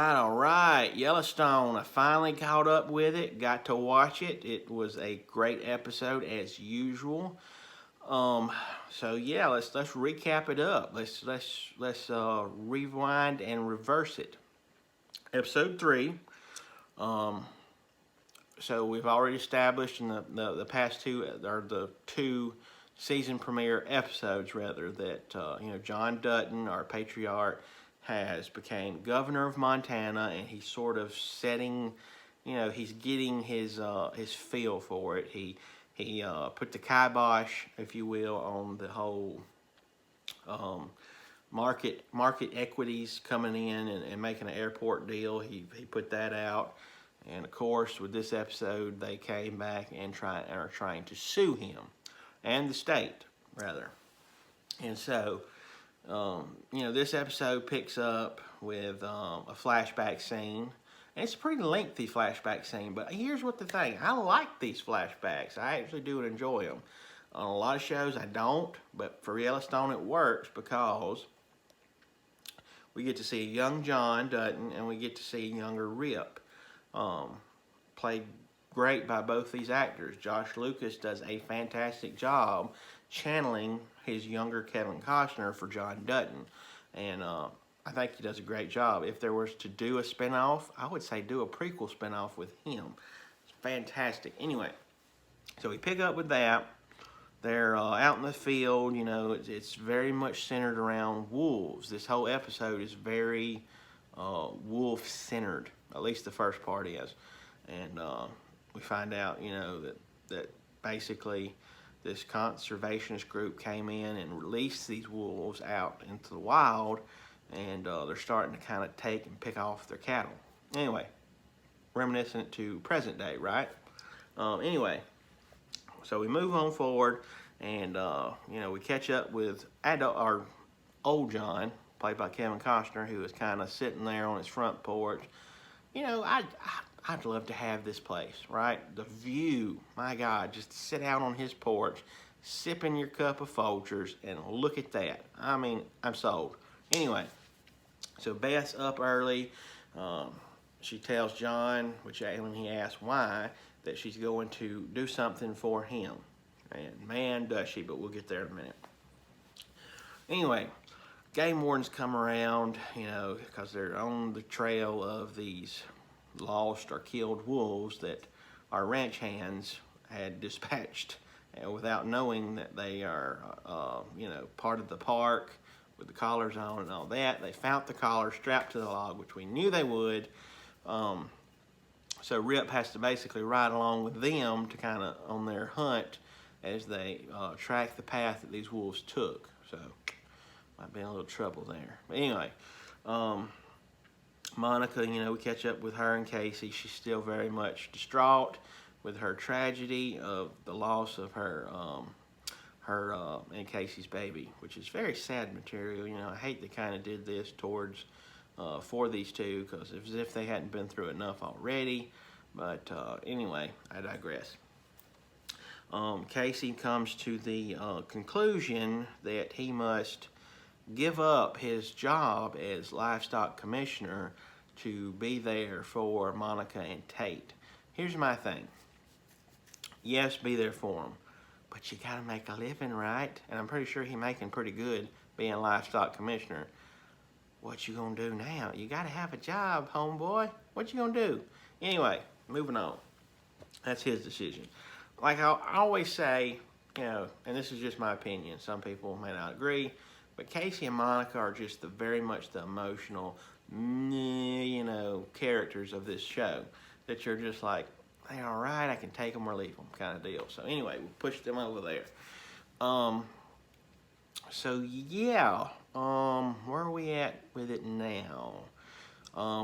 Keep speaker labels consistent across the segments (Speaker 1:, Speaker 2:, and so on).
Speaker 1: all right. Yellowstone, I finally caught up with it, got to watch it. It was a great episode as usual. Um, so yeah, let's recap it up. Let's rewind and reverse it. Episode 3. Um, so we've already established in the past two, or the two season premiere episodes rather, that John Dutton, our patriarch, has became governor of Montana, and he's sort of setting, he's getting his feel for it. He put the kibosh, if you will, on the whole um, market equities coming in and making an airport deal. He put that out, and of course, with this episode, they came back and are trying to sue him and the state rather. And so, this episode picks up with a flashback scene. And it's a pretty lengthy flashback scene, but here's what the thing. I like these flashbacks. I actually do enjoy them. On a lot of shows, I don't, but for Yellowstone, it works because we get to see a young John Dutton and we get to see a younger Rip. Played great by both these actors. Josh Lucas does a fantastic job channeling his younger Kevin Costner for John Dutton. And I think he does a great job. If there was to do a spinoff, I would say do a prequel spinoff with him. It's fantastic. Anyway, so we pick up with that. They're out in the field. It's very much centered around wolves. This whole episode is very wolf-centered. At least the first part is. And we find out, that basically this conservationist group came in and released these wolves out into the wild, and they're starting to kind of take and pick off their cattle. Anyway, reminiscent to present day, right? Anyway, so we move on forward, and we catch up with our old John, played by Kevin Costner, who is kind of sitting there on his front porch. I'd love to have this place, right? The view, my God, just sit out on his porch, sipping your cup of Folgers, and look at that. I mean, I'm sold. Anyway, so Beth's up early. She tells John, when he asks why, that she's going to do something for him. And man, does she, but we'll get there in a minute. Anyway, game wardens come around, because they're on the trail of these lost or killed wolves that our ranch hands had dispatched without knowing that they are, part of the park with the collars on and all that. They found the collar strapped to the log, which we knew they would. So Rip has to basically ride along with them to kind of on their hunt as they track the path that these wolves took. So might be a little trouble there. But anyway, Monica, we catch up with her and Casey. She's still very much distraught with her tragedy of the loss of her and Casey's baby, which is very sad material. I hate they kind of did this towards for these two, because it's as if they hadn't been through enough already. But anyway, I digress. Casey comes to the conclusion that he must give up his job as livestock commissioner to be there for Monica and Tate. Here's my thing. Yes, be there for them, but you gotta make a living, right? And I'm pretty sure he's making pretty good being livestock commissioner. What you gonna do now? You gotta have a job, homeboy. What you gonna do? Anyway, moving on. That's his decision. Like I always say, and this is just my opinion. Some people may not agree. But Casey and Monica are just very much the emotional, characters of this show that you're just like, they're all right, I can take them or leave them kind of deal. So anyway, we pushed them over there. So yeah, where are we at with it now?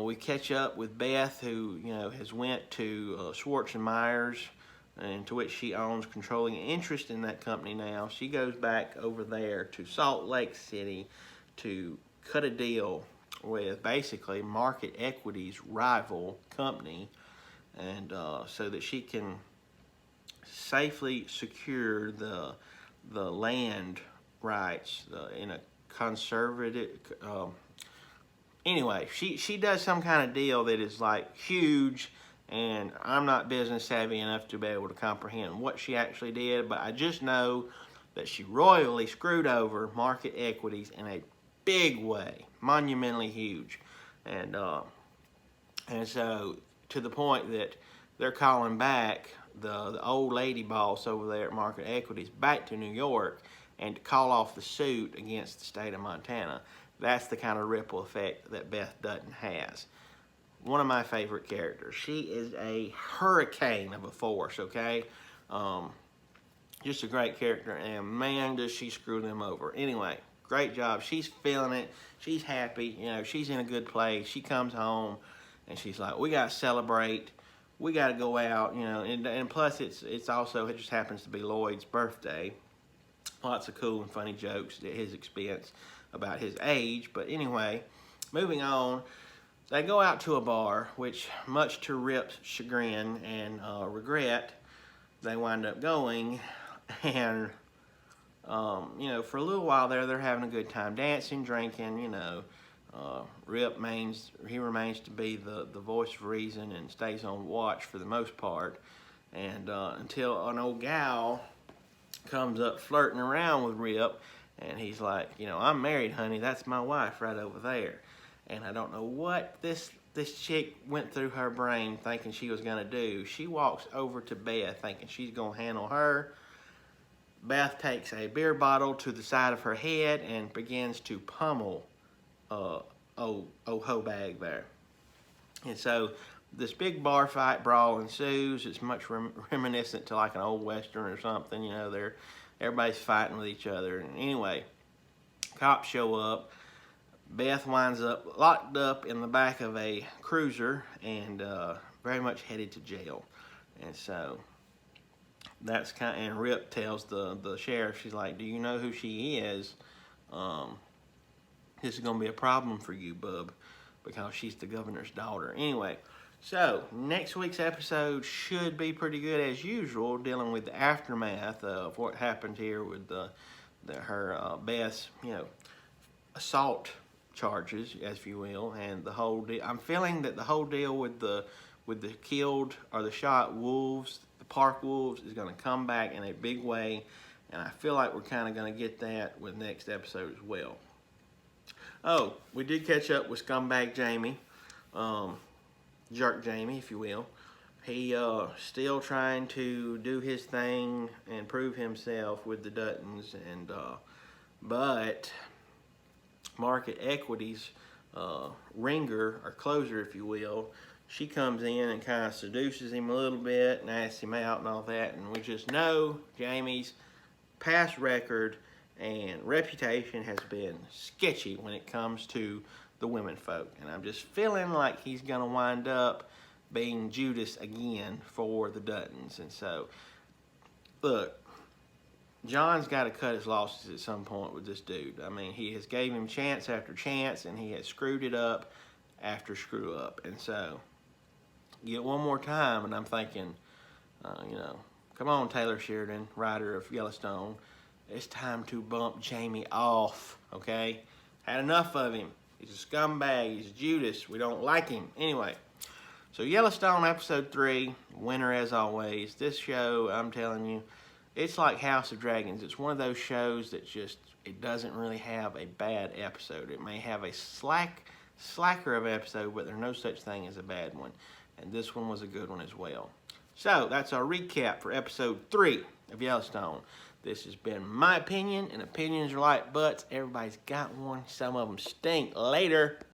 Speaker 1: We catch up with Beth, who, has went to Schwartz and Myers, and to which she owns controlling interest in that company now. She goes back over there to Salt Lake City to cut a deal with basically Market Equity's rival company, and so that she can safely secure the land rights in a conservative anyway, she does some kind of deal that is like huge, and I'm not business savvy enough to be able to comprehend what she actually did, but I just know that she royally screwed over market equities in a big way, monumentally huge, and so to the point that they're calling back the old lady boss over there at Market Equities back to New York and to call off the suit against the state of Montana. That's the kind of ripple effect that Beth Dutton has. One of my favorite characters. She is a hurricane of a force, okay? Just a great character, and man, does she screw them over. Anyway, great job. She's feeling it. She's happy. You know, she's in a good place. She comes home, and she's like, we got to celebrate. We got to go out, you know, and plus it's also, it just happens to be Lloyd's birthday. Lots of cool and funny jokes at his expense about his age. But anyway, moving on, they go out to a bar, which much to Rip's chagrin and regret, they wind up going, and you know, for a little while there, they're having a good time, dancing, drinking, you know. Rip remains to be the voice of reason and stays on watch for the most part, and until an old gal comes up flirting around with Rip, and he's like, you know, I'm married, honey, that's my wife right over there. And I don't know what this chick went through her brain thinking she was gonna do. She walks over to Beth thinking she's gonna handle her. Beth takes a beer bottle to the side of her head and begins to pummel old Hobag there. And so this big bar fight brawl ensues. It's much reminiscent to like an old Western or something. You know, everybody's fighting with each other. And anyway, cops show up. Beth winds up locked up in the back of a cruiser and very much headed to jail. And so that's and Rip tells the sheriff, she's like, do you know who she is? This is going to be a problem for you, bub, because she's the governor's daughter. Anyway, so next week's episode should be pretty good as usual, dealing with the aftermath of what happened here with her Beth's, you know, assault charges, if you will, and the whole deal. I'm feeling that the whole deal with the killed or the shot wolves, the park wolves, is going to come back in a big way, and I feel like we're kind of going to get that with next episode as well. Oh, we did catch up with Scumbag Jamie, Jerk Jamie, if you will. He still trying to do his thing and prove himself with the Duttons, and but Market Equities ringer, or closer, if you will, she comes in and kind of seduces him a little bit and asks him out and all that, and we just know Jamie's past record and reputation has been sketchy when it comes to the women folk, and I'm just feeling like he's gonna wind up being Judas again for the Duttons. And so, look, John's got to cut his losses at some point with this dude. I mean, he has gave him chance after chance, and he has screwed it up after screw up. And so, get one more time, and I'm thinking, you know, come on, Taylor Sheridan, writer of Yellowstone, it's time to bump Jamie off, okay? Had enough of him. He's a scumbag. He's Judas. We don't like him. Anyway, so Yellowstone episode 3, winner as always. This show, I'm telling you, it's like House of Dragons. It's one of those shows that just, it doesn't really have a bad episode. It may have a slacker of episode, but there's no such thing as a bad one. And this one was a good one as well. So that's our recap for episode 3 of Yellowstone. This has been my opinion, and opinions are like butts. Everybody's got one. Some of them stink. Later.